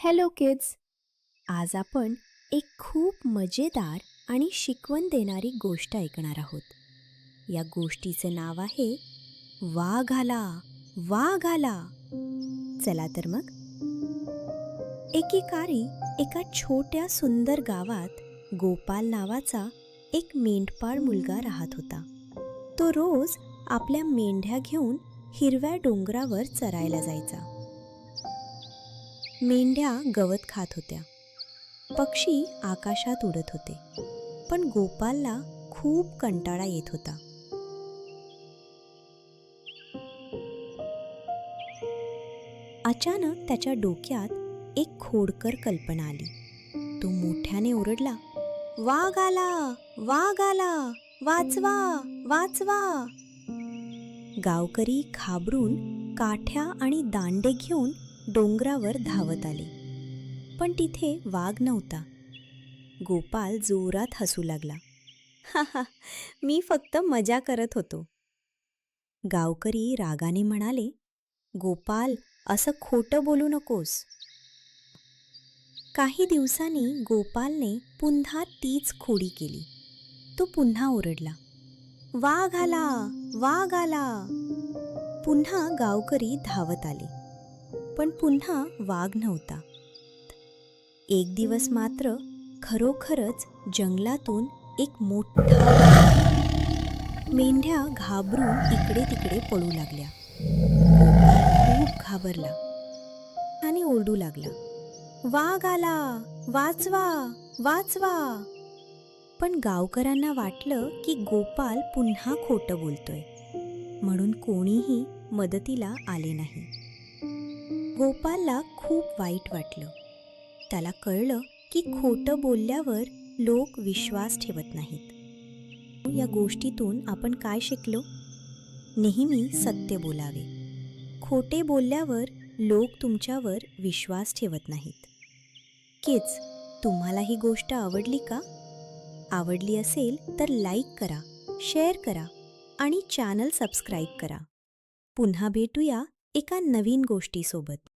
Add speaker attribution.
Speaker 1: Hello kids. आज आपण एक खूप मजेदार आणि शिकवण देणारी गोष्ट ऐकणार आहोत. या गोष्टीचे नाव आहे वाघ आला, वाघ आला. चला तर मग. एकेकाळी एका छोट्या सुंदर गावात गोपाल नावाचा एक मेंढपाळ मुलगा राहत होता. तो रोज आपल्या मेंढ्या घेऊन हिरव्या डोंगरावर चरायला जायचा. मेंढ्या गवत खात होत्या, पक्षी आकाशात उडत होते, पण गोपालला खूप कंटाळा येत होता. अचानक त्याच्या डोक्यात एक खोडकर कल्पना आली. तो मोठ्याने ओरडला, वाघ आला, वाघ आला, वाचवा, वाचवा. गावकरी घाबरून काठ्या आणि दांडे घेऊन डोंगरावर धावत आले, पण तिथे वाघ नव्हता. गोपाल जोरात हसू लागला. हा हा, मी फक्त मजा करत होतो. गावकरी रागाने म्हणाले, गोपाल, असं खोटं बोलू नकोस. काही दिवसांनी गोपालने पुन्हा तीच खोडी केली. तो पुन्हा ओरडला, वाघ आला, वाघ आला. पुन्हा गावकरी धावत आले, पण पुन्हा वाघ नव्हता. एक दिवस मात्र खरोखरच जंगलातून एक मोठा वाघ. मेंढ्या घाबरून इकडे तिकडे पळू लागल्या. गोपाल खूप घाबरला आणि ओरडू लागला, वाघ आला, वाचवा, वाचवा. पण गावकऱ्यांना वाटलं की गोपाल पुन्हा खोटं बोलतोय, म्हणून कोणीही मदतीला आले नाही. गोपालला खूप वाईट वाटलं. त्याला कळलं की खोटं बोलल्यावर लोक विश्वास ठेवत नाहीत. या गोष्टीतून आपण काय शिकलो? नेहमी सत्य बोलावे. खोटे बोलल्यावर लोक तुमच्यावर विश्वास ठेवत नाहीत. किड्स, तुम्हाला ही गोष्ट आवडली का? आवडली असेल तर लाईक करा, शेअर करा आणि चॅनल सबस्क्राईब करा. पुन्हा भेटूया एका नवीन गोष्टीसोबत.